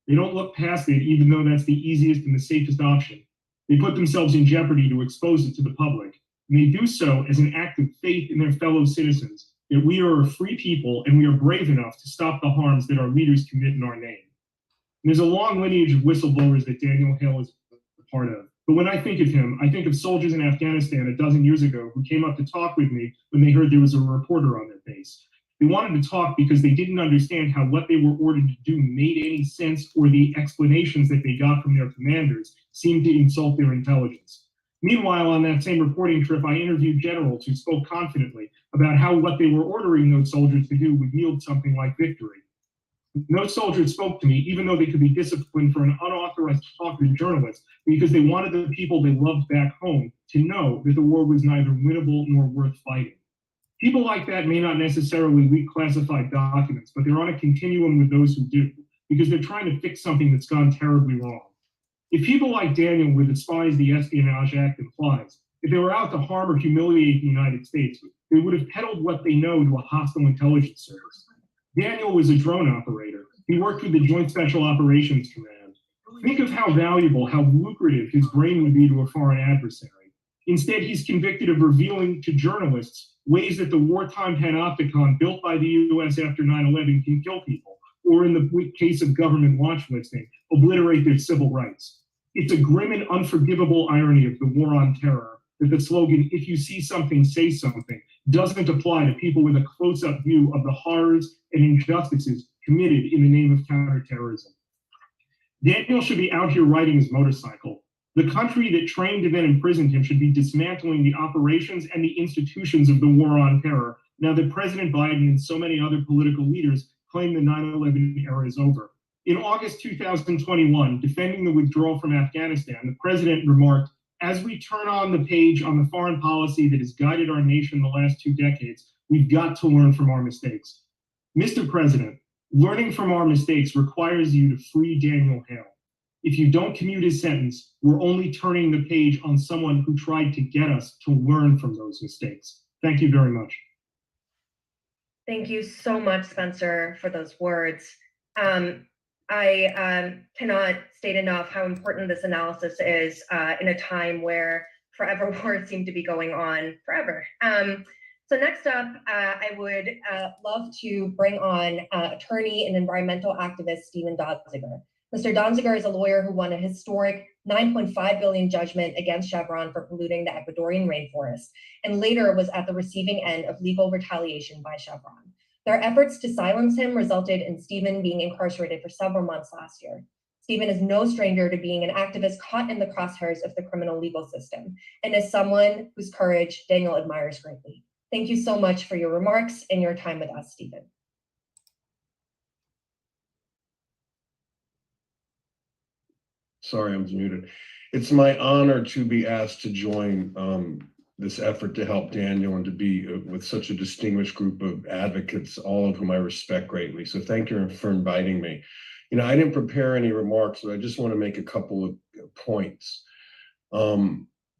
They don't look past it, even though that's the easiest and the safest option. They put themselves in jeopardy to expose it to the public. And they do so as an act of faith in their fellow citizens, that we are a free people and we are brave enough to stop the harms that our leaders commit in our name. And there's a long lineage of whistleblowers that Daniel Hale is a part of. But when I think of him, I think of soldiers in Afghanistan a dozen years ago who came up to talk with me when they heard there was a reporter on their base. They wanted to talk because they didn't understand how what they were ordered to do made any sense, or the explanations that they got from their commanders seemed to insult their intelligence. Meanwhile, on that same reporting trip, I interviewed generals who spoke confidently about how what they were ordering those soldiers to do would yield something like victory. No soldiers spoke to me, even though they could be disciplined for an unauthorized talk to journalists, because they wanted the people they loved back home to know that the war was neither winnable nor worth fighting. People like that may not necessarily leak classified documents, but they're on a continuum with those who do, because they're trying to fix something that's gone terribly wrong. If people like Daniel would despise the Espionage Act implies, if they were out to harm or humiliate the United States, they would have peddled what they know to a hostile intelligence service. Daniel was a drone operator. He worked with the Joint Special Operations Command. Think of how valuable, how lucrative his brain would be to a foreign adversary. Instead, he's convicted of revealing to journalists ways that the wartime panopticon built by the US after 9/11 can kill people, or in the case of government watch listing, obliterate their civil rights. It's a grim and unforgivable irony of the war on terror that the slogan, "If you see something, say something," doesn't apply to people with a close-up view of the horrors and injustices committed in the name of counterterrorism. Daniel should be out here riding his motorcycle. The country that trained and then imprisoned him should be dismantling the operations and the institutions of the war on terror, now that President Biden and so many other political leaders claim the 9/11 era is over. In August 2021, defending the withdrawal from Afghanistan, the president remarked, "As we turn on the page on the foreign policy that has guided our nation the last 2 decades, we've got to learn from our mistakes." Mr. President, learning from our mistakes requires you to free Daniel Hale. If you don't commute his sentence, we're only turning the page on someone who tried to get us to learn from those mistakes. Thank you very much. Thank you so much, Spencer, for those words. I cannot state enough how important this analysis is in a time where forever wars seem to be going on forever. So next up, I would love to bring on attorney and environmental activist Steven Donziger. Mr. Donziger is a lawyer who won a historic $9.5 billion judgment against Chevron for polluting the Ecuadorian rainforest, and later was at the receiving end of legal retaliation by Chevron. Their efforts to silence him resulted in Steven being incarcerated for several months last year. Steven is no stranger to being an activist caught in the crosshairs of the criminal legal system, and is someone whose courage Daniel admires greatly. Thank you so much for your remarks and your time with us, Steven. Sorry, I was muted. It's my honor to be asked to join this effort to help Daniel and to be with such a distinguished group of advocates, all of whom I respect greatly. So thank you for inviting me. You know, I didn't prepare any remarks, but I just want to make a couple of points.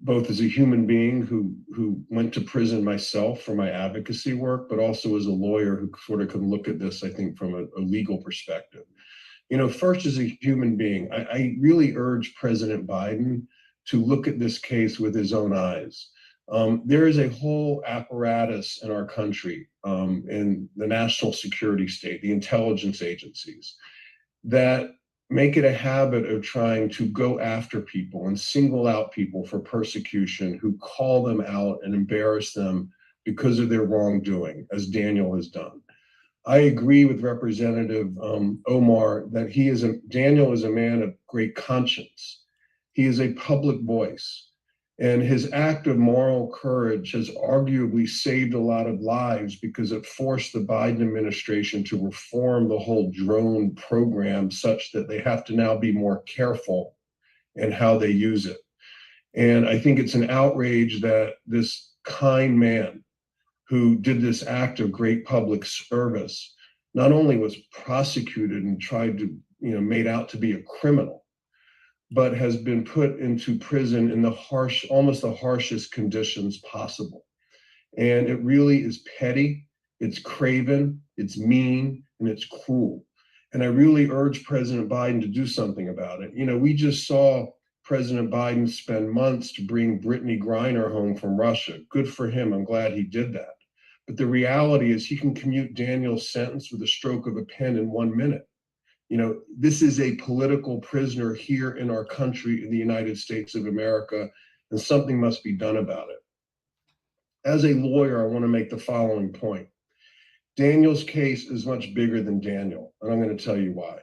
Both as a human being who went to prison myself for my advocacy work, but also as a lawyer who sort of can look at this, I think, from a legal perspective. You know, first, as a human being, I really urge President Biden to look at this case with his own eyes. There is a whole apparatus in our country, in the national security state, the intelligence agencies, that make it a habit of trying to go after people and single out people for persecution who call them out and embarrass them because of their wrongdoing, as Daniel has done. I agree with Representative Omar that Daniel is a man of great conscience. He is a public voice, and his act of moral courage has arguably saved a lot of lives because it forced the Biden administration to reform the whole drone program such that they have to now be more careful in how they use it. And I think it's an outrage that this kind man who did this act of great public service not only was prosecuted and tried to, made out to be a criminal, but has been put into prison in almost the harshest conditions possible. And it really is petty, it's craven, it's mean, and it's cruel. And I really urge President Biden to do something about it. You know, we just saw President Biden spend months to bring Brittany Griner home from Russia. Good for him. I'm glad he did that. But the reality is he can commute Daniel's sentence with a stroke of a pen in 1 minute. You know, this is a political prisoner here in our country, in the United States of America, and something must be done about it. As a lawyer, I want to make the following point. Daniel's case is much bigger than Daniel, and I'm going to tell you why.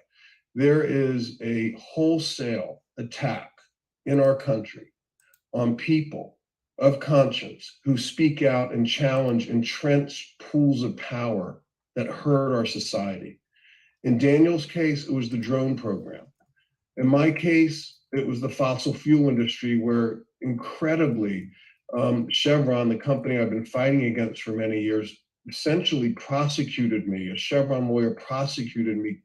There is a wholesale attack in our country on people of conscience who speak out and challenge entrenched pools of power that hurt our society. In Daniel's case, it was the drone program. In my case, it was the fossil fuel industry, where incredibly Chevron, the company I've been fighting against for many years, essentially prosecuted me. A Chevron lawyer prosecuted me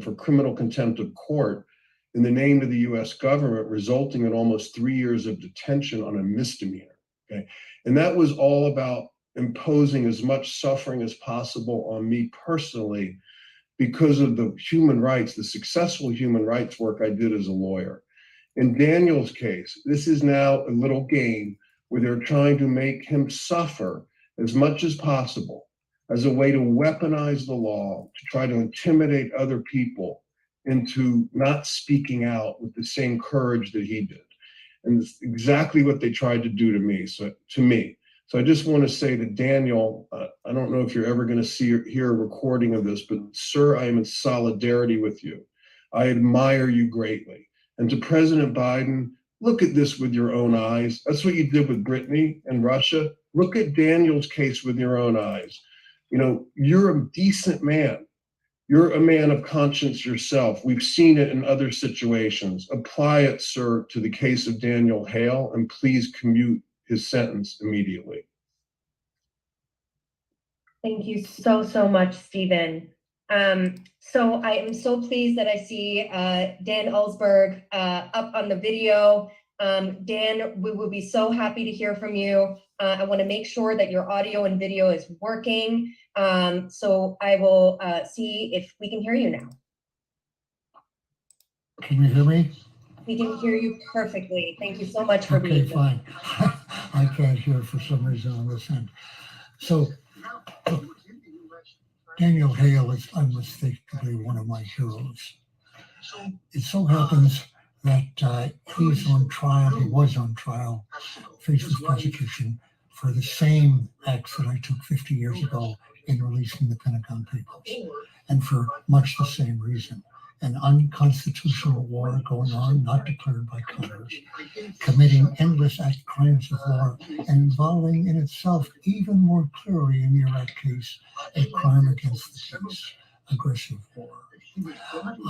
for criminal contempt of court in the name of the US government, resulting in almost 3 years of detention on a misdemeanor. Okay. And that was all about imposing as much suffering as possible on me personally because of the human rights, the successful human rights work I did as a lawyer. In Daniel's case, this is now a little game where they're trying to make him suffer as much as possible as a way to weaponize the law, to try to intimidate other people into not speaking out with the same courage that he did. And it's exactly what they tried to do to me. So I just want to say to Daniel, I don't know if you're ever going to see or hear a recording of this, but sir, I am in solidarity with you. I admire you greatly. And to President Biden, look at this with your own eyes. That's what you did with Brittany and Russia. Look at Daniel's case with your own eyes. You know, you're a decent man. You're a man of conscience yourself. We've seen it in other situations. Apply it, sir, to the case of Daniel Hale, and please commute his sentence immediately. Thank you so much, Stephen. So I am so pleased that I see Dan Ellsberg up on the video. Dan, we will be so happy to hear from you. I want to make sure that your audio and video is working. So I will see if we can hear you now. Can you hear me? We can hear you perfectly. Thank you so much for being Okay, fine. I can't hear for some reason on this end. So, look, Daniel Hale is unmistakably one of my heroes. It so happens that he was on trial, faces prosecution for the same acts that I took 50 years ago in releasing the Pentagon Papers, and for much the same reason. An unconstitutional war going on, not declared by Congress, committing endless crimes of war, and involving in itself, even more clearly in the Iraq case, a crime against the peace, aggressive war.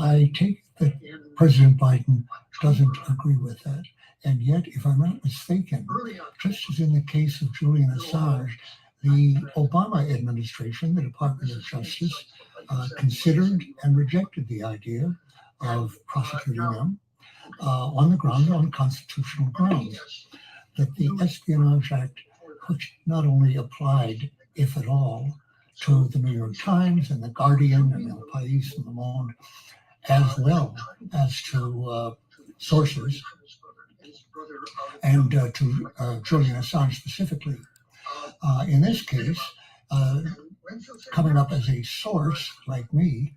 I take that President Biden doesn't agree with that. And yet, if I'm not mistaken, just as in the case of Julian Assange, the Obama administration, the Department of Justice, considered and rejected the idea of prosecuting them on constitutional grounds. That the Espionage Act, which not only applied, if at all, to the New York Times and the Guardian and El País and Le Monde, as well as to sources, and to Julian Assange specifically. In this case, coming up as a source like me,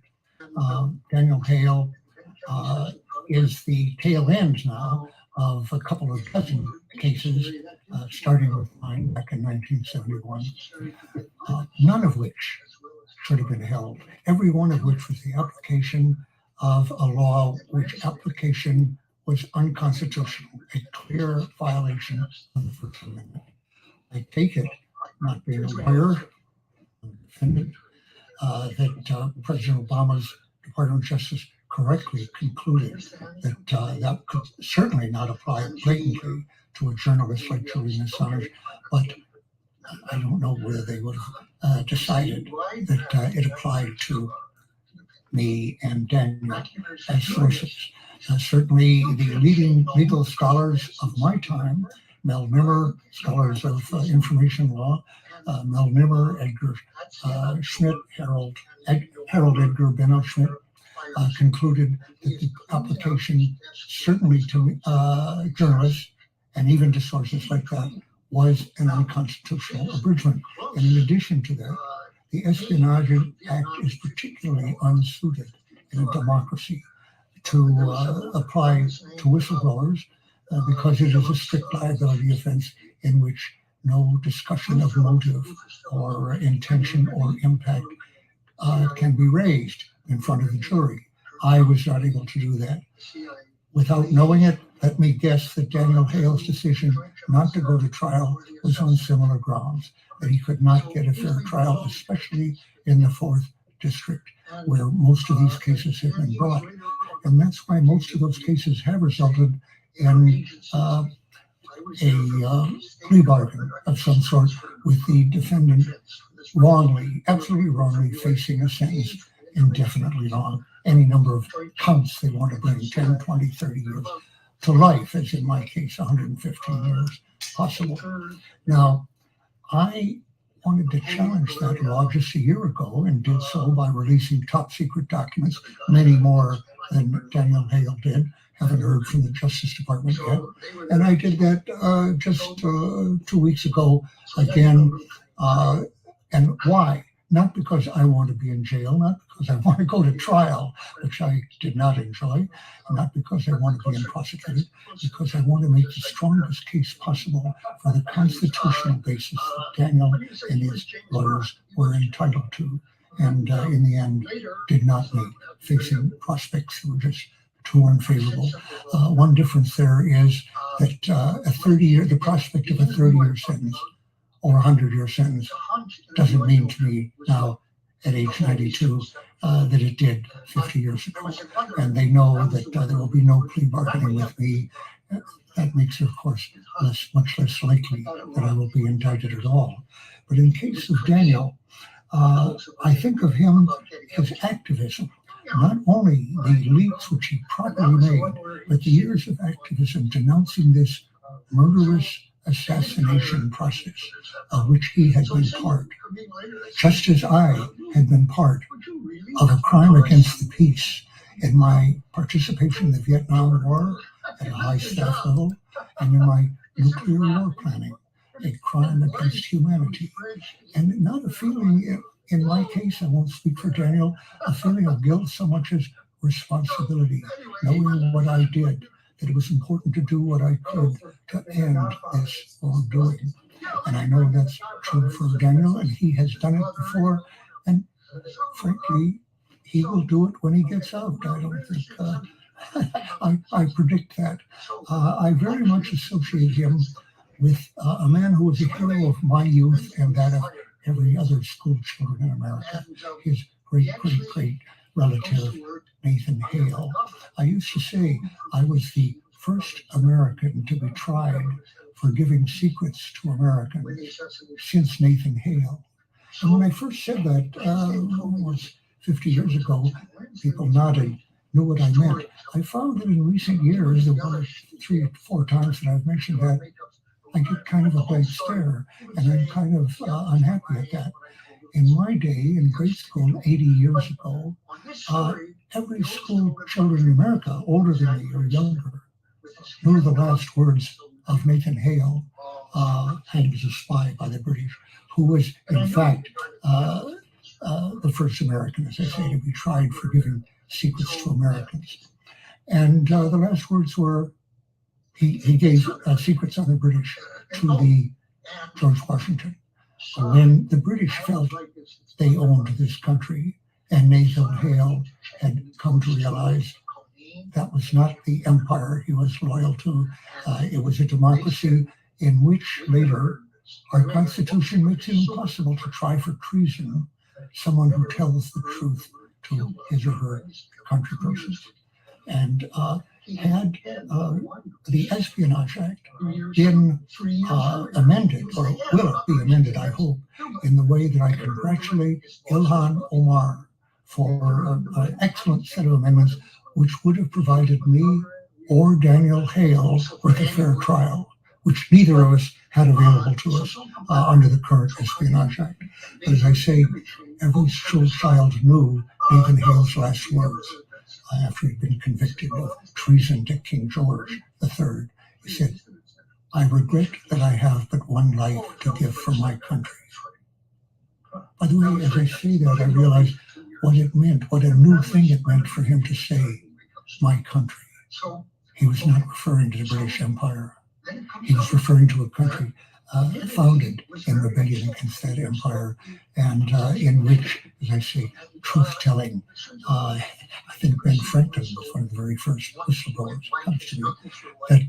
Daniel Hale is the tail end now of a couple of dozen cases, starting with mine back in 1971, none of which should have been held. Every one of which was the application of a law which application was unconstitutional, a clear violation of the First Amendment. I take it, not being a lawyer, defendant, that President Obama's Department of Justice correctly concluded that that could certainly not apply blatantly to a journalist like Julian Assange, but I don't know whether they would have decided that it applied to me and Daniel as sources. Certainly the leading legal scholars of my time, Mel Nimmer, scholars of information law, Mel Nimmer, Edgar Schmidt, Harold Edgar Benno Schmidt, concluded that the application, certainly to journalists and even to sources like that, was an unconstitutional abridgment. And in addition to that, the Espionage Act is particularly unsuited in a democracy to apply to whistleblowers because it is a strict liability offense in which no discussion of motive or intention or impact can be raised in front of the jury. I was not able to do that. Without knowing it, let me guess that Daniel Hale's decision not to go to trial was on similar grounds, that he could not get a fair trial, especially in the 4th District, where most of these cases have been brought. And that's why most of those cases have resulted in a plea bargain of some sort, with the defendant wrongly, absolutely wrongly, facing a sentence indefinitely long, any number of counts they want to bring, 10, 20, 30 years, to life, as in my case, 115 years possible. Now, I wanted to challenge that law just a year ago and did so by releasing top secret documents, many more than Daniel Hale did. Haven't heard from the Justice Department yet. And I did that just 2 weeks ago again. And why? Not because I want to be in jail, not because I want to go to trial, which I did not enjoy, not because I want to be prosecuted, because I want to make the strongest case possible for the constitutional basis that Daniel and his lawyers were entitled to, and in the end did not meet, facing prospects that were just too unfavorable. One difference there is that the prospect of a 30-year sentence or a 100-year sentence doesn't mean to me now at age 92 that it did 50 years ago. And they know that there will be no plea bargaining with me. That makes it, of course, much less likely that I will be indicted at all. But in the case of Daniel, I think of him, his activism, not only the leaks which he probably made, but the years of activism denouncing this murderous assassination process of which he had been part, just as I had been part of a crime against the peace in my participation in the Vietnam War at a high staff level, and in my nuclear war planning, a crime against humanity. And not a feeling, in my case, I won't speak for Daniel, a feeling of guilt so much as responsibility, knowing what I did, that it was important to do what I could to end this wrongdoing. And I know that's true for Daniel, and he has done it before. And frankly, he will do it when he gets out. I don't think, I predict that. I very much associate him with a man who was a hero of my youth and that of every other school children in America, his great relative, Nathan Hale. I used to say I was the first American to be tried for giving secrets to Americans since Nathan Hale. And when I first said that, almost 50 years ago, people nodded, knew what I meant. I found that in recent years, there were 3 or 4 times that I've mentioned that, I get kind of a blank stare, and I'm kind of unhappy at that. In my day, in grade school, 80 years ago, every school children in America, older than me or younger, knew the last words of Nathan Hale, and was a spy by the British, who was, in fact, the first American, as I say, to be tried for giving secrets to Americans. And the last words were, he gave secrets on the British to the George Washington. When the British felt they owned this country, and Nathan Hale had come to realize that was not the empire he was loyal to. It was a democracy in which later our Constitution makes it impossible to try for treason someone who tells the truth to his or her countrypersons. And had the Espionage Act been amended, or will it be amended, I hope, in the way that I congratulate Ilhan Omar for an excellent set of amendments which would have provided me or Daniel Hale with a fair trial, which neither of us had available to us under the current Espionage Act. But as I say, every school child knew Nathan Hale's last words. after he'd been convicted of treason to King George III. He said, "I regret that I have but one life to give for my country." By the way, as I say that, I realize what it meant, what a new thing it meant for him to say, "my country." He was not referring to the British Empire. He was referring to a country founded in rebellion against that empire, and in which, as I say, truth-telling. I think Ben Franklin was one of the very first whistleblowers, it comes to me, that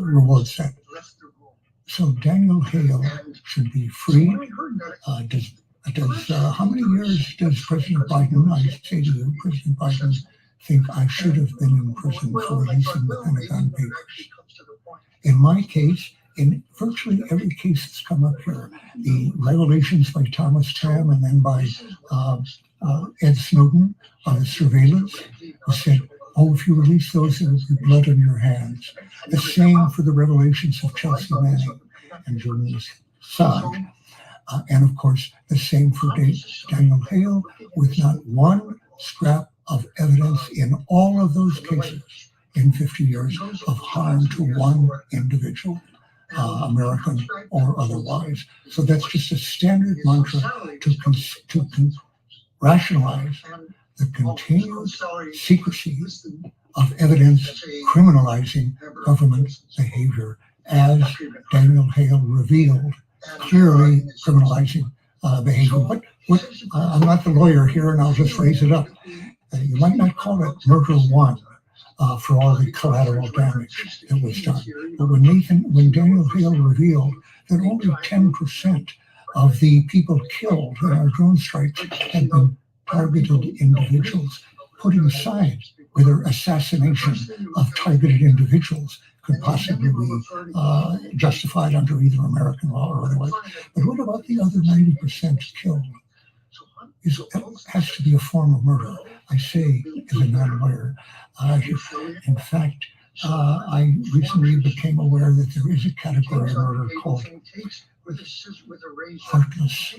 rewards that. So Daniel Hale should be freed. How many years does President Biden, I say to you, President Biden, think I should have been in prison for releasing the Pentagon Papers? In my case, in virtually every case that's come up here, the revelations by Thomas Tam and then by Ed Snowden on the surveillance, who said, "Oh, if you release those, there will be blood on your hands." The same for the revelations of Chelsea Manning and Julian Assange. And of course, the same for Daniel Hale, with not one scrap of evidence in all of those cases in 50 years of harm to one individual, American or otherwise. So that's just a standard mantra to rationalize the continued secrecy of evidence criminalizing government behavior, as Daniel Hale revealed, clearly criminalizing behavior. I'm not the lawyer here, and I'll just raise it up. You might not call it murder one for all the collateral damage that was done. But when Daniel Hale revealed that only 10% of the people killed in our drone strikes had been targeted individuals, putting aside whether assassination of targeted individuals could possibly be justified under either American law or otherwise. But what about the other 90% killed? It has to be a form of murder. I say as a non-lawyer. In fact, I recently became aware that there is a category of murder called heartless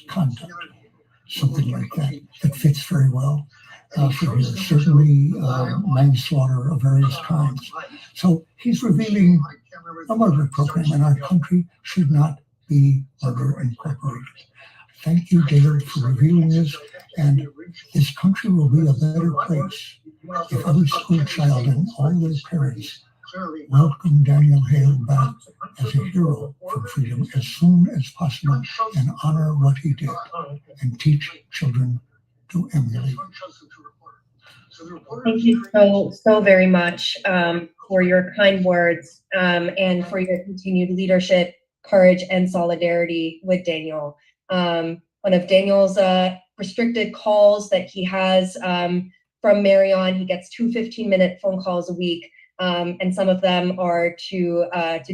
conduct, something like that, that fits very well for here. Certainly manslaughter of various kinds. So he's revealing a murder program, and our country should not be murder incorporated. Thank you, David, for revealing this, and this country will be a better place if every school child and all their parents welcome Daniel Hale back as a hero for freedom as soon as possible and honor what he did and teach children to emulate. Thank you so very much for your kind words and for your continued leadership, courage, and solidarity with Daniel. One of Daniel's restricted calls that he has from Marion, he gets 2 15-minute phone calls a week, and some of them are to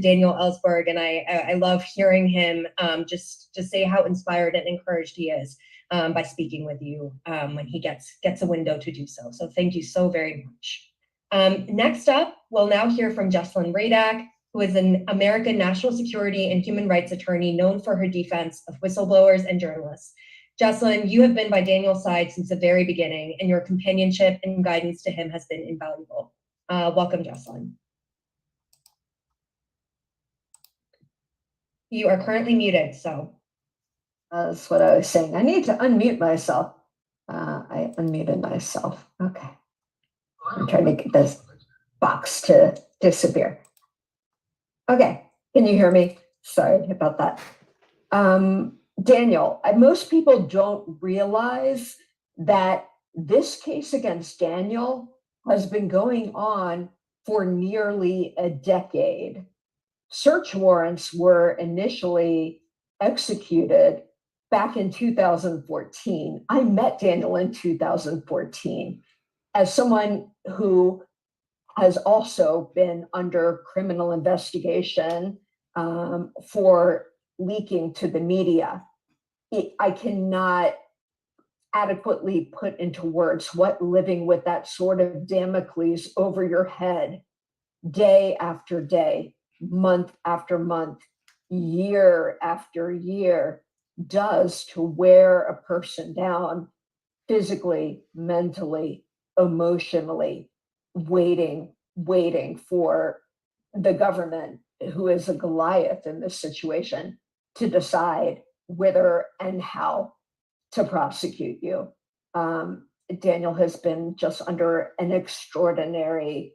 Daniel Ellsberg, and I love hearing him just say how inspired and encouraged he is by speaking with you when he gets a window to do so. So thank you so very much. Next up, we'll now hear from Jessalyn Radak, who is an American national security and human rights attorney known for her defense of whistleblowers and journalists. Jessalyn, you have been by Daniel's side since the very beginning, and your companionship and guidance to him has been invaluable. Welcome, Jessalyn. You are currently muted, so. That's what I was saying. I need to unmute myself. I unmuted myself. Okay. I'm trying to get this box to disappear. Okay, can you hear me? Sorry about that. Daniel, most people don't realize that this case against Daniel has been going on for nearly a decade. Search warrants were initially executed back in 2014. I met Daniel in 2014 as someone who has also been under criminal investigation for leaking to the media. I cannot adequately put into words what living with that sort of Damocles over your head day after day, month after month, year after year does to wear a person down physically, mentally, emotionally waiting for the government, who is a Goliath in this situation, to decide whether and how to prosecute you. Daniel has been just under an extraordinary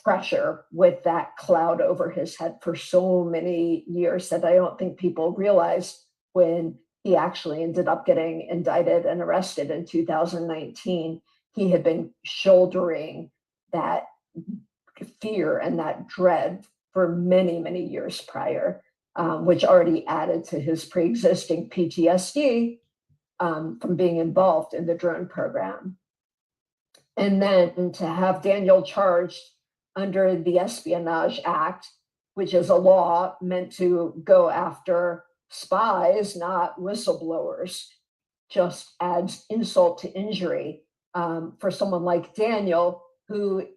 pressure with that cloud over his head for so many years that I don't think people realized when he actually ended up getting indicted and arrested in 2019. He had been shouldering that fear and that dread for many, many years prior, which already added to his pre-existing PTSD from being involved in the drone program. And then to have Daniel charged under the Espionage Act, which is a law meant to go after spies, not whistleblowers, just adds insult to injury for someone like Daniel, who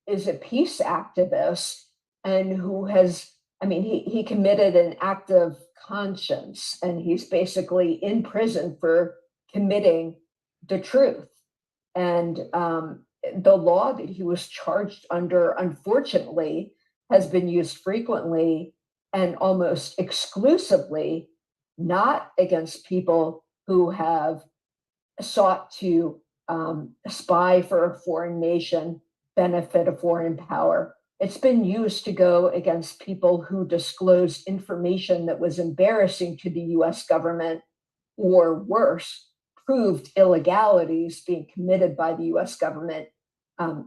is a peace activist and who has, I mean, he committed an act of conscience, and he's basically in prison for committing the truth. And the law that he was charged under, unfortunately, has been used frequently and almost exclusively not against people who have sought to spy for a foreign nation, benefit a foreign power. It's been used to go against people who disclosed information that was embarrassing to the US government, or worse, proved illegalities being committed by the US government,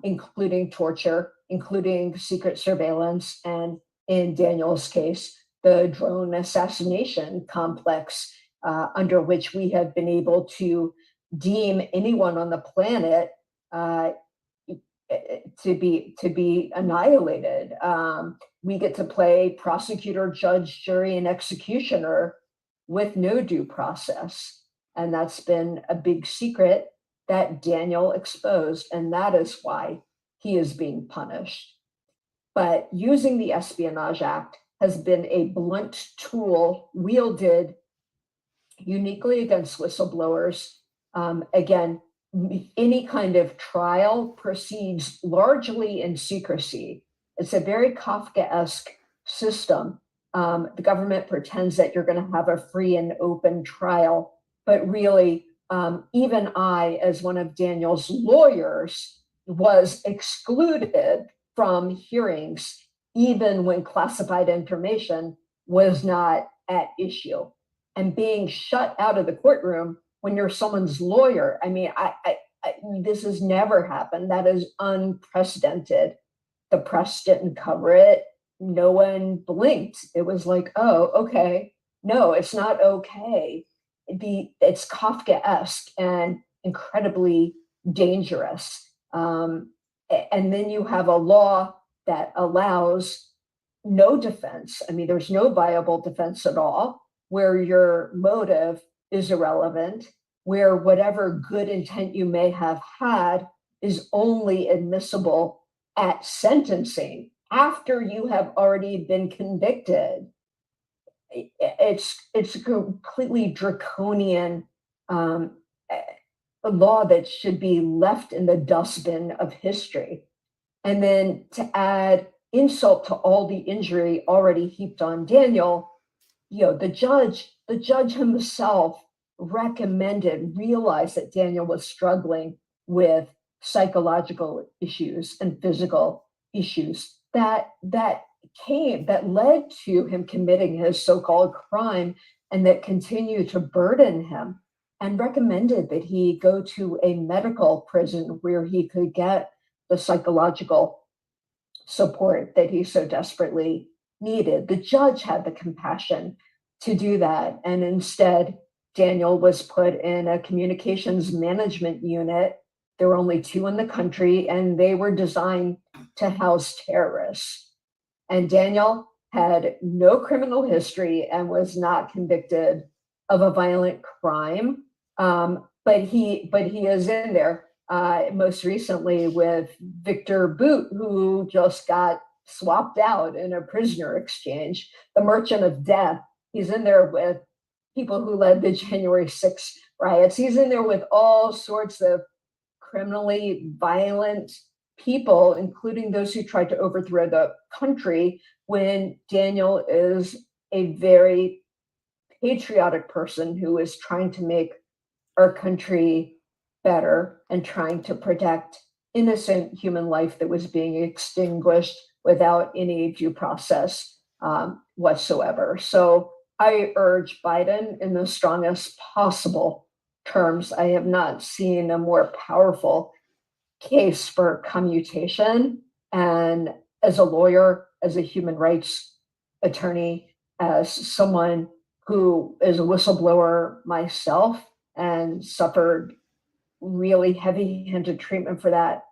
including torture, including secret surveillance, and in Daniel's case, the drone assassination complex, under which we have been able to deem anyone on the planet to be annihilated. We get to play prosecutor, judge, jury, and executioner with no due process. And that's been a big secret that Daniel exposed, and that is why he is being punished. But using the Espionage Act has been a blunt tool wielded uniquely against whistleblowers. Again, any kind of trial proceeds largely in secrecy. It's a very Kafkaesque system. The government pretends that you're going to have a free and open trial, but really, even I, as one of Daniel's lawyers, was excluded from hearings, even when classified information was not at issue. And being shut out of the courtroom when you're someone's lawyer, I mean, this has never happened. That is unprecedented. The press didn't cover it. No one blinked. It was like, oh, okay. No, it's not okay. It's Kafkaesque and incredibly dangerous. And then you have a law that allows no defense. I mean, there's no viable defense at all, where your motive is irrelevant, where whatever good intent you may have had is only admissible at sentencing after you have already been convicted. It's a completely draconian law that should be left in the dustbin of history. And then to add insult to all the injury already heaped on Daniel, the judge himself realized that Daniel was struggling with psychological issues and physical issues that led to him committing his so-called crime, and that continue to burden him, and recommended that he go to a medical prison where he could get the psychological support that he so desperately needed. The judge had the compassion to do that, and instead Daniel was put in a communications management unit. There were only 2 in the country, and they were designed to house terrorists. And Daniel had no criminal history and was not convicted of a violent crime. But he is in there, most recently with Victor Boot, who just got swapped out in a prisoner exchange, the Merchant of Death. He's in there with people who led the January 6th riots. He's in there with all sorts of criminally violent people, including those who tried to overthrow the country, when Daniel is a very patriotic person who is trying to make our country better and trying to protect innocent human life that was being extinguished without any due process whatsoever. So I urge Biden in the strongest possible terms. I have not seen a more powerful case for commutation. And as a lawyer, as a human rights attorney, as someone who is a whistleblower myself and suffered really heavy-handed treatment for that,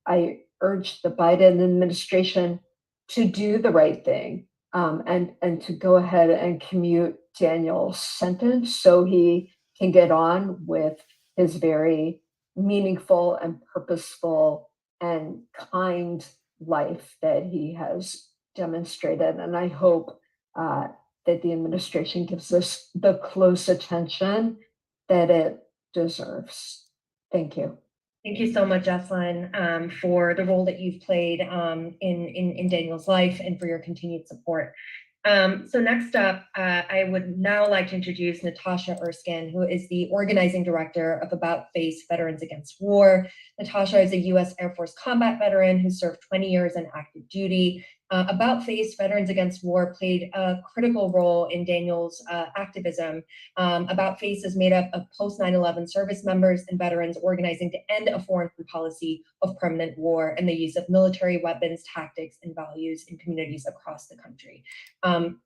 I urge the Biden administration to do the right thing, and to go ahead and commute Daniel's sentence so he can get on with his very meaningful and purposeful and kind life that he has demonstrated. And I hope that the administration gives this the close attention that it deserves. Thank you. Thank you so much, Jessalyn, for the role that you've played in Daniel's life and for your continued support. So next up, I would now like to introduce Natasha Erskine, who is the organizing director of About Face Veterans Against War. Natasha is a U.S. Air Force combat veteran who served 20 years in active duty. About Face Veterans Against War played a critical role in Daniel's activism. About Face is made up of post 9/11 service members and veterans organizing to end a foreign policy of permanent war and the use of military weapons, tactics, and values in communities across the country.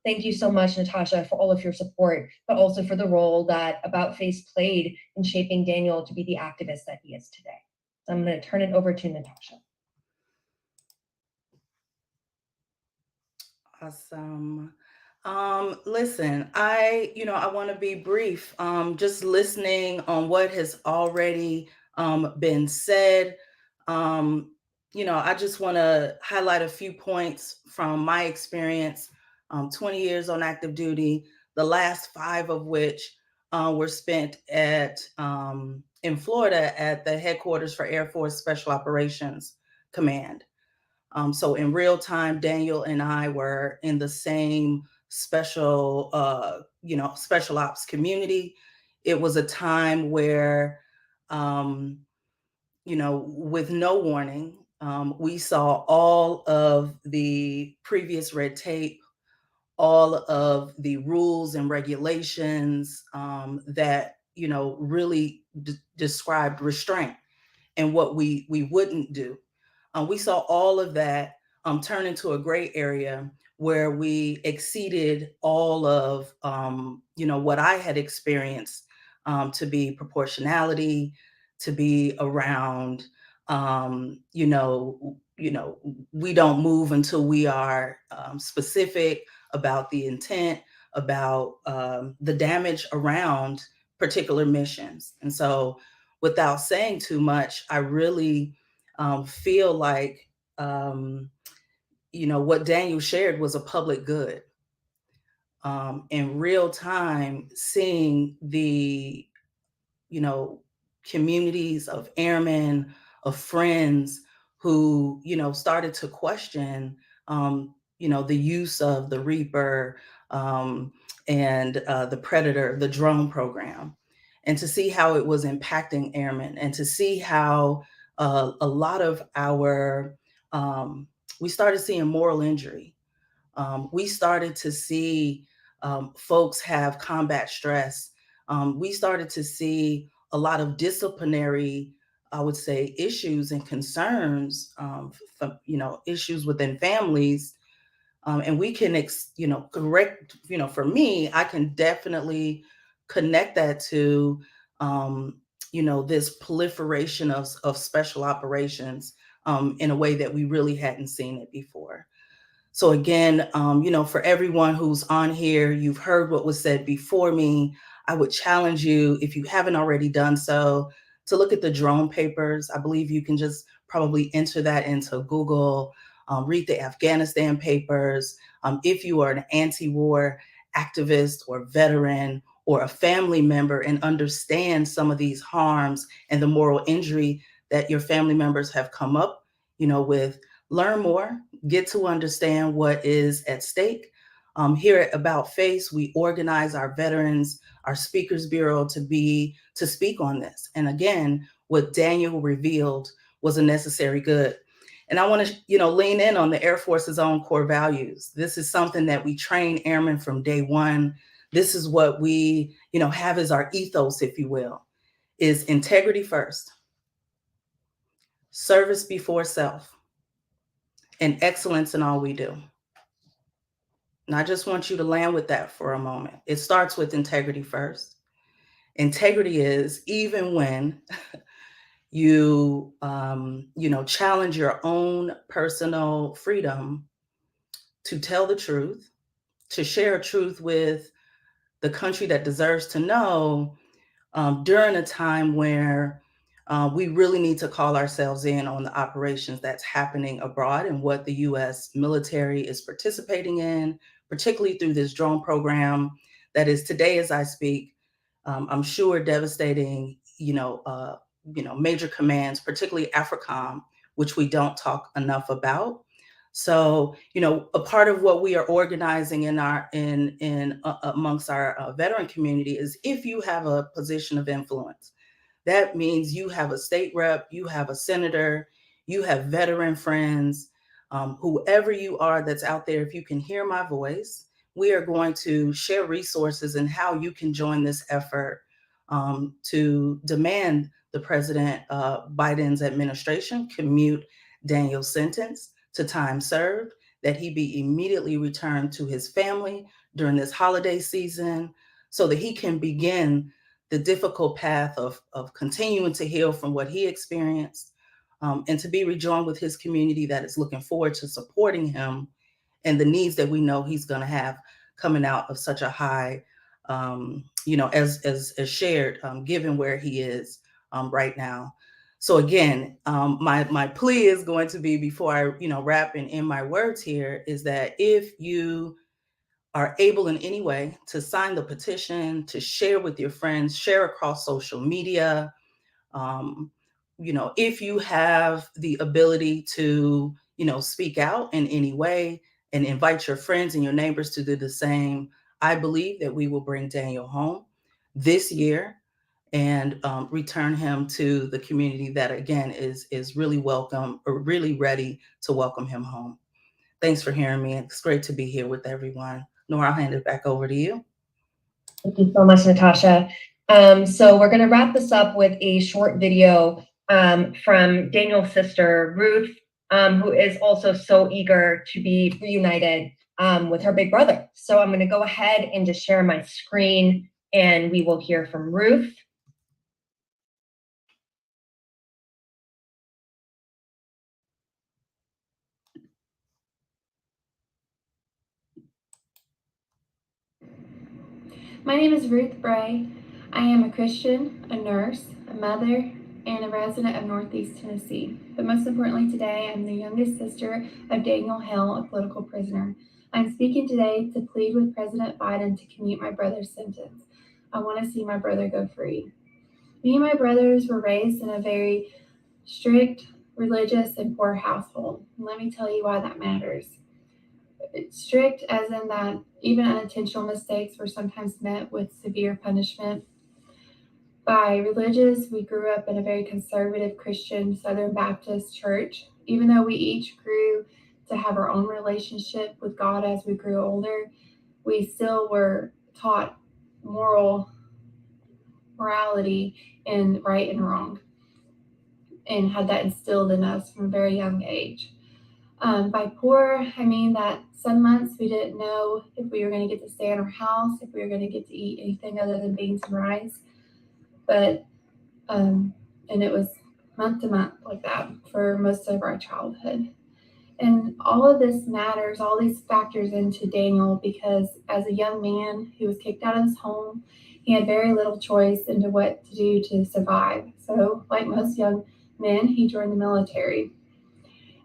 Thank you so much, Natasha, for all of your support, but also for the role that About Face played in shaping Daniel to be the activist that he is today. So I'm going to turn it over to Natasha. Awesome. Listen, I want to be brief. Just listening on what has already been said. I just want to highlight a few points from my experience. 20 years on active duty, the last 5 of which were spent in Florida at the headquarters for Air Force Special Operations Command. So in real time, Daniel and I were in the same special ops community. It was a time where, with no warning, we saw all of the previous red tape, all of the rules and regulations that, really described restraint and what we wouldn't do. We saw all of that turn into a gray area where we exceeded all of, what I had experienced to be proportionality, to be around, we don't move until we are specific about the intent, about the damage around particular missions. And so without saying too much, I really feel like, what Daniel shared was a public good. In real time, seeing the, communities of airmen, of friends who, started to question, the use of the Reaper and the Predator, the drone program, and to see how it was impacting airmen, and to see how a lot of our, we started seeing moral injury. We started to see folks have combat stress. We started to see a lot of disciplinary, I would say, issues and concerns, issues within families. And we can, correct, for me, I can definitely connect that to, this proliferation of special operations in a way that we really hadn't seen it before. So again, for everyone who's on here, you've heard what was said before me. I would challenge you, if you haven't already done so, to look at the drone papers. I believe you can just probably enter that into Google, read the Afghanistan papers. If you are an anti-war activist or veteran or a family member and understand some of these harms and the moral injury that your family members have come up, with. Learn more, get to understand what is at stake. Here at About Face, we organize our veterans, our Speakers Bureau to speak on this. And again, what Daniel revealed was a necessary good. And I want to, lean in on the Air Force's own core values. This is something that we train airmen from day one. This is what we, have as our ethos, if you will, is integrity first, service before self, and excellence in all we do. And I just want you to land with that for a moment. It starts with integrity first. Integrity is even when you, challenge your own personal freedom to tell the truth, to share a truth with the country that deserves to know, during a time where we really need to call ourselves in on the operations that's happening abroad and what the U.S. military is participating in, particularly through this drone program that is today, as I speak, I'm sure devastating, major commands, particularly AFRICOM, which we don't talk enough about. So, a part of what we are organizing in amongst our veteran community is if you have a position of influence. That means you have a state rep, you have a senator, you have veteran friends, whoever you are that's out there. If you can hear my voice, we are going to share resources and how you can join this effort to demand the President Biden's administration commute Daniel's sentence to time served, that he be immediately returned to his family during this holiday season so that he can begin the difficult path of continuing to heal from what he experienced, and to be rejoined with his community that is looking forward to supporting him and the needs that we know he's going to have coming out of such a high, as shared, given where he is right now. So again, my plea is going to be, before I, wrap and end my words here, is that if you are able in any way to sign the petition, to share with your friends, share across social media, if you have the ability to, speak out in any way and invite your friends and your neighbors to do the same, I believe that we will bring Daniel home this year and return him to the community that, again, is really welcome, or really ready to welcome him home. Thanks for hearing me. It's great to be here with everyone. Nora, I'll hand it back over to you. Thank you so much, Natasha. So we're going to wrap this up with a short video from Daniel's sister, Ruth, who is also so eager to be reunited with her big brother. So I'm going to go ahead and just share my screen, and we will hear from Ruth. My name is Ruth Bray. I am a Christian, a nurse, a mother, and a resident of Northeast Tennessee. But most importantly today, I'm the youngest sister of Daniel Hale, a political prisoner. I'm speaking today to plead with President Biden to commute my brother's sentence. I want to see my brother go free. Me and my brothers were raised in a very strict, religious, and poor household. And let me tell you why that matters. It's strict as in that even unintentional mistakes were sometimes met with severe punishment. By religious, we grew up in a very conservative Christian Southern Baptist church. Even though we each grew to have our own relationship with God as we grew older, we still were taught morality and right and wrong, and had that instilled in us from a very young age. By poor, I mean that some months we didn't know if we were going to get to stay in our house, if we were going to get to eat anything other than beans and rice. But, and it was month to month like that for most of our childhood. And all of this matters, all these factors into Daniel, because as a young man who was kicked out of his home, he had very little choice into what to do to survive. So like most young men, he joined the military.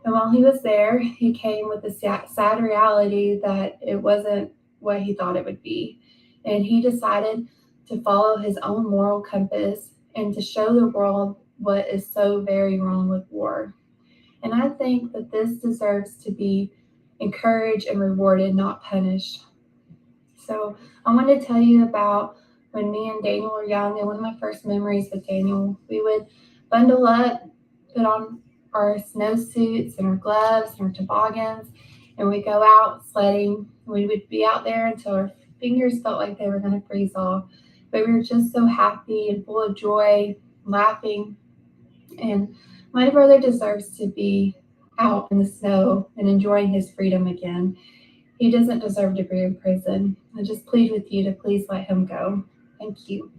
And while he was there, he came with the sad reality that it wasn't what he thought it would be. And he decided to follow his own moral compass and to show the world what is so very wrong with war. And I think that this deserves to be encouraged and rewarded, not punished. So I want to tell you about when me and Daniel were young, and one of my first memories with Daniel, we would bundle up, put on our snowsuits and our gloves and our toboggans, and we'd go out sledding. We would be out there until our fingers felt like they were going to freeze off. But we were just so happy and full of joy, laughing. And my brother deserves to be out in the snow and enjoying his freedom again. He doesn't deserve to be in prison. I just plead with you to please let him go. Thank you.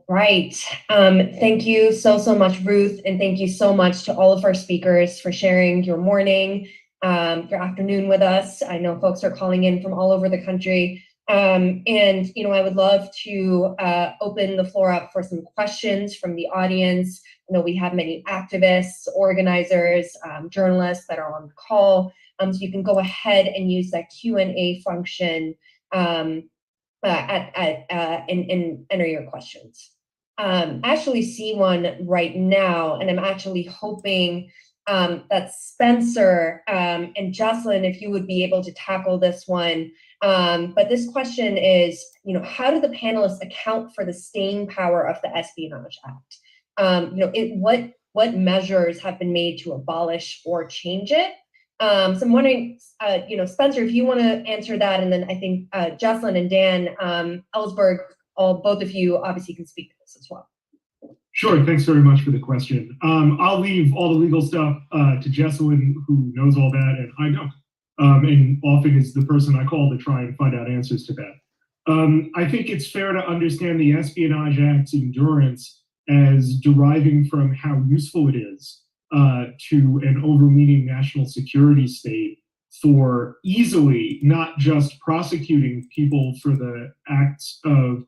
Right. Thank you so much, Ruth, and thank you so much to all of our speakers for sharing your morning, your afternoon with us. I know folks are calling in from all over the country. And, I would love to open the floor up for some questions from the audience. I know we have many activists, organizers, journalists that are on the call. So you can go ahead and use that Q&A function and enter your questions. I actually see one right now, and I'm actually hoping that Spencer and Jocelyn, if you would be able to tackle this one. But this question is, how do the panelists account for the staying power of the Espionage Act? What measures have been made to abolish or change it? So I'm wondering, Spencer, if you want to answer that, and then I think Jocelyn and Dan Ellsberg, both of you obviously can speak to this as well. Sure, thanks very much for the question. I'll leave all the legal stuff to Jesselyn, who knows all that, and I don't. And often is the person I call to try and find out answers to that. I think it's fair to understand the Espionage Act's endurance as deriving from how useful it is to an overweening national security state for easily not just prosecuting people for the acts of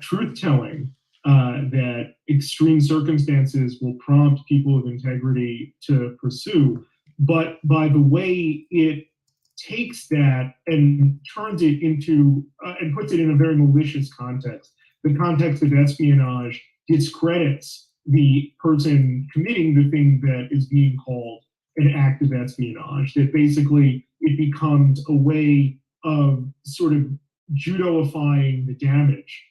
truth-telling that extreme circumstances will prompt people of integrity to pursue, but by the way it takes that and turns it into and puts it in a very malicious context. The context of espionage discredits the person committing the thing that is being called an act of espionage, that basically it becomes a way of sort of judoifying the damage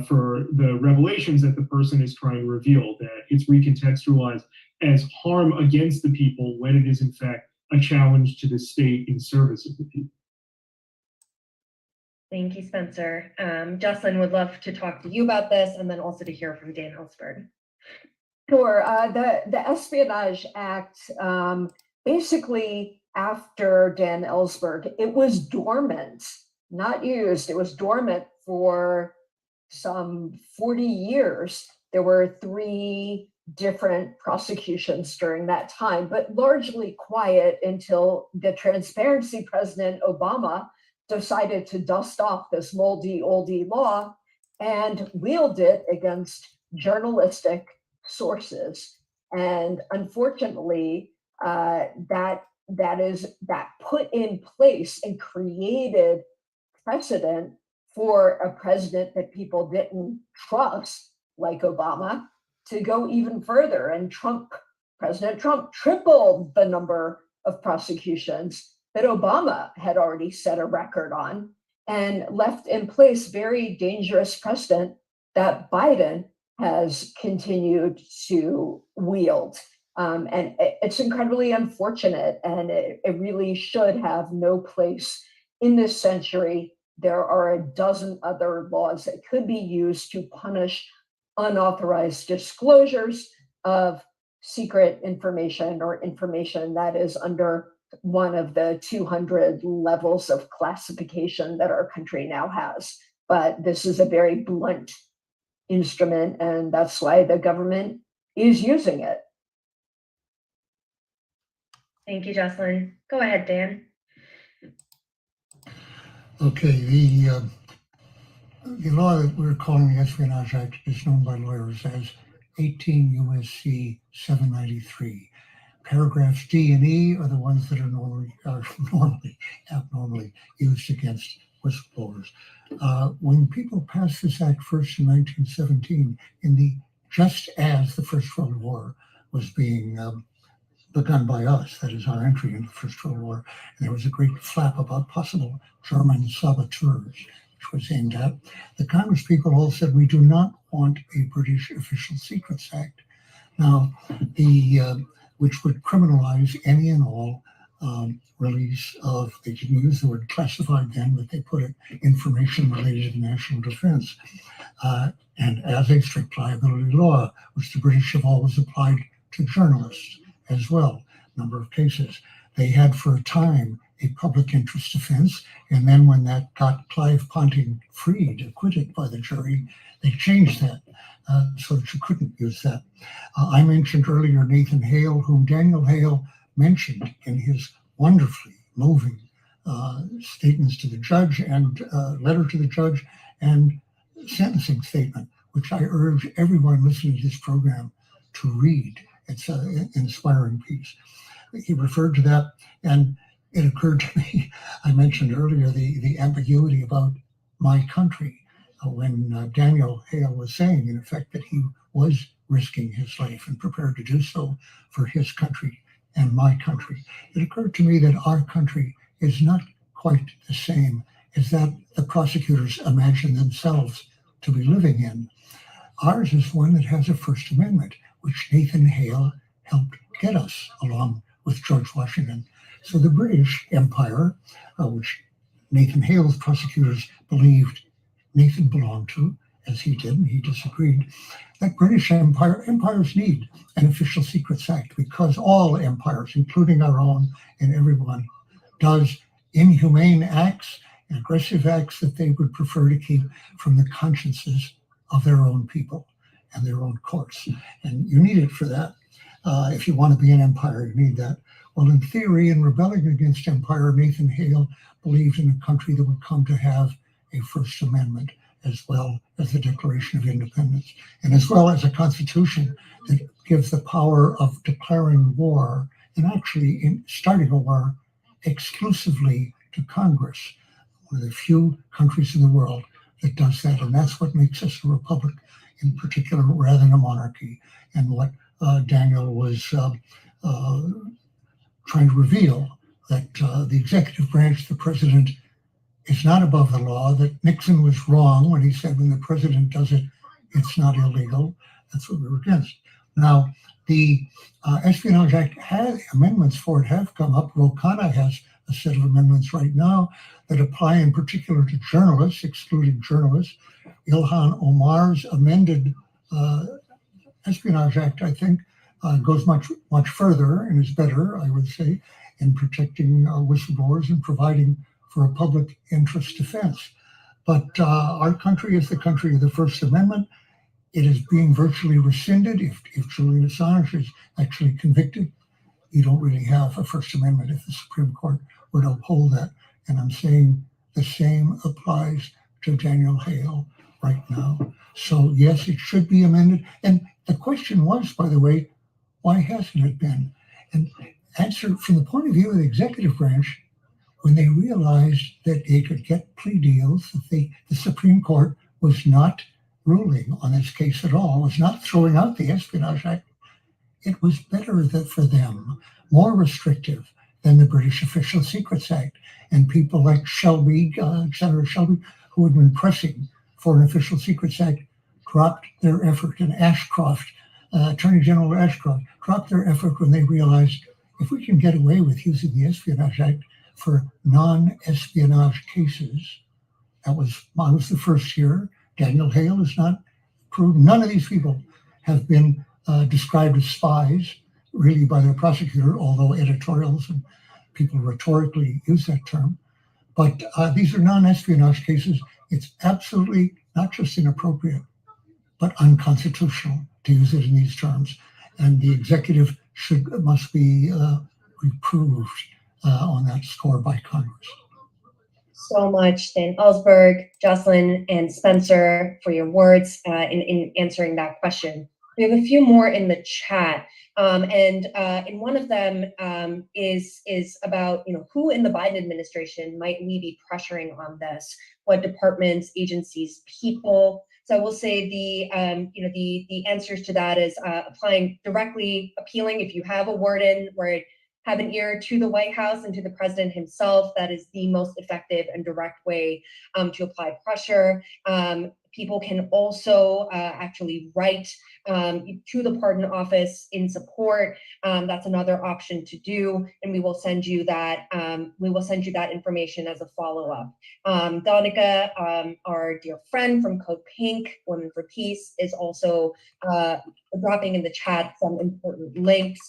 for the revelations that the person is trying to reveal, that it's recontextualized as harm against the people when it is in fact a challenge to the state in service of the people. Thank you, Spencer. Jocelyn would love to talk to you about this, and then also to hear from Dan Ellsberg. Sure. The Espionage Act, basically after Dan Ellsberg, it was dormant, not used. It was dormant for some 40 years. There were 3 different prosecutions during that time, but largely quiet until the transparency president Obama decided to dust off this moldy oldie law and wield it against journalistic sources. And unfortunately, that put in place and created precedent for a president that people didn't trust, like Obama, to go even further. And President Trump tripled the number of prosecutions that Obama had already set a record on, and left in place very dangerous precedent that Biden has continued to wield. And it's incredibly unfortunate, and it really should have no place in this century. There are a dozen other laws that could be used to punish unauthorized disclosures of secret information or information that is under one of the 200 levels of classification that our country now has. But this is a very blunt instrument, and that's why the government is using it. Thank you, Jocelyn. Go ahead, Dan. Okay, the law that we're calling the Espionage Act is known by lawyers as 18 U.S.C. 793. paragraphs D and E are the ones that are abnormally used against whistleblowers. When people passed this act first in 1917, just as the First World War was being begun by us, that is our entry into the First World War, and there was a great flap about possible German saboteurs, which was aimed at. The Congress people all said, we do not want a British Official Secrets Act. Now, which would criminalize any and all release of, they didn't use the word classified then, but they put it information related to national defense. And as a strict liability law, which the British have always applied to journalists as well, number of cases. They had for a time a public interest defense, and then when that got Clive Ponting freed, acquitted by the jury, they changed that so that you couldn't use that. I mentioned earlier Nathan Hale, whom Daniel Hale mentioned in his wonderfully moving statements to the judge and letter to the judge and sentencing statement, which I urge everyone listening to this program to read. It's an inspiring piece. He referred to that, and it occurred to me, I mentioned earlier the ambiguity about my country when Daniel Hale was saying, in effect, that he was risking his life and prepared to do so for his country and my country. It occurred to me that our country is not quite the same as that the prosecutors imagine themselves to be living in. Ours is one that has a First Amendment, which Nathan Hale helped get us along with George Washington. So the British Empire, which Nathan Hale's prosecutors believed Nathan belonged to, as he did, and he disagreed, that British empires need an Official Secrets Act because all empires, including our own and everyone, does inhumane acts and aggressive acts that they would prefer to keep from the consciences of their own people and their own courts. And you need it for that. If you want to be an empire, you need that. Well, in theory, in rebelling against empire, Nathan Hale believed in a country that would come to have a First Amendment, as well as the Declaration of Independence, and as well as a constitution that gives the power of declaring war and actually starting a war exclusively to Congress, one of the few countries in the world that does that. And that's what makes us a republic in particular, rather than a monarchy, and what Daniel was trying to reveal, that the executive branch, the president, is not above the law, that Nixon was wrong when he said when the president does it, it's not illegal. That's what we were against. Now, the Espionage Act has amendments for it have come up. Ro Khanna has a set of amendments right now that apply in particular to journalists, excluding journalists. Ilhan Omar's amended Espionage Act, I think, goes much further and is better, I would say, in protecting whistleblowers and providing for a public interest defense. But our country is the country of the First Amendment. It is being virtually rescinded. If Julian Assange is actually convicted, you don't really have a First Amendment if the Supreme Court were to uphold that. And I'm saying the same applies to Daniel Hale right now. So yes, it should be amended. And the question was, by the way, why hasn't it been? And answer from the point of view of the executive branch, when they realized that they could get plea deals, that the Supreme Court was not ruling on this case at all, was not throwing out the Espionage Act, it was better for them, more restrictive than the British Official Secrets Act. And people like Shelby, Senator Shelby, who had been pressing for an Official Secrets Act, dropped their effort. And Ashcroft, Attorney General Ashcroft, dropped their effort when they realized if we can get away with using the Espionage Act for non-espionage cases, that was the first year. Daniel Hale is not proved. None of these people have been described as spies, really, by their prosecutor, although editorials and people rhetorically use that term. But these are non-espionage cases. It's absolutely not just inappropriate, but unconstitutional to use it in these terms. And the executive must be reproved on that score by Congress. So much, Dan Ellsberg, Jocelyn, and Spencer, for your words in answering that question. We have a few more in the chat. And one of them is about, who in the Biden administration might we be pressuring on this? What departments, agencies, people? So I will say the answers to that is appealing if you have a warden or have an ear to the White House and to the president himself. That is the most effective and direct way to apply pressure. People can also actually write to the pardon office in support. That's another option to do, and we will send you that. We will send you that information as a follow-up. Donica, our dear friend from Code Pink, Women for Peace, is also dropping in the chat some important links,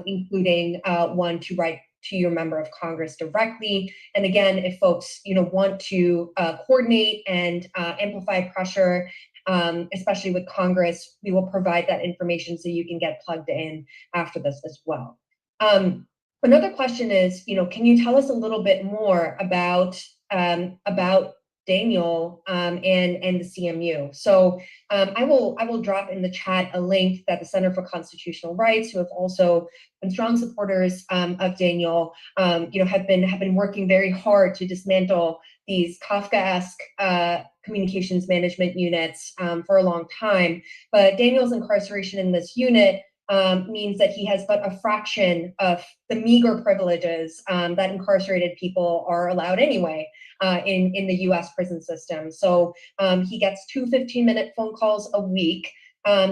including one to write to your member of Congress directly. And again, if folks want to coordinate and amplify pressure, especially with Congress, we will provide that information so you can get plugged in after this as well. Another question is, can you tell us a little bit more about Daniel and the CMU? So I will drop in the chat a link that the Center for Constitutional Rights, who have also been strong supporters of Daniel, have been working very hard to dismantle these Kafkaesque communications management units for a long time. But Daniel's incarceration in this unit means that he has but a fraction of the meager privileges that incarcerated people are allowed anyway in the US prison system. So he gets 2 15-minute phone calls a week.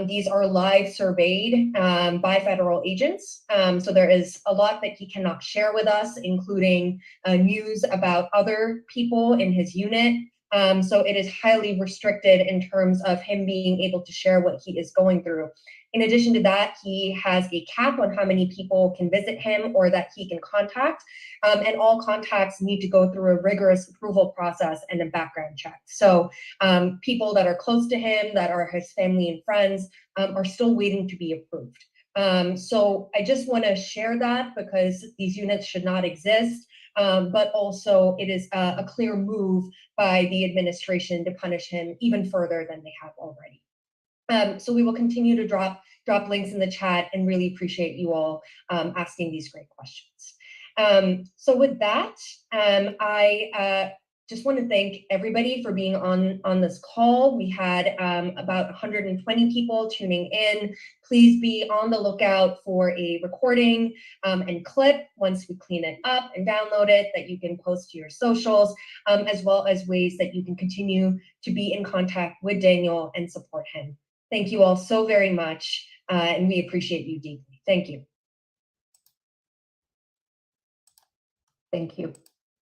These are live surveyed by federal agents. So there is a lot that he cannot share with us, including news about other people in his unit. So it is highly restricted in terms of him being able to share what he is going through. In addition to that, he has a cap on how many people can visit him or that he can contact. And all contacts need to go through a rigorous approval process and a background check. So people that are close to him, that are his family and friends, are still waiting to be approved. So I just want to share that because these units should not exist. But also it is a clear move by the administration to punish him even further than they have already. So we will continue to drop links in the chat and really appreciate you all asking these great questions. So with that, I just want to thank everybody for being on this call. We had about 120 people tuning in. Please be on the lookout for a recording and clip once we clean it up and download it that you can post to your socials, as well as ways that you can continue to be in contact with Daniel and support him. Thank you all so very much, and we appreciate you deeply. Thank you. Thank you.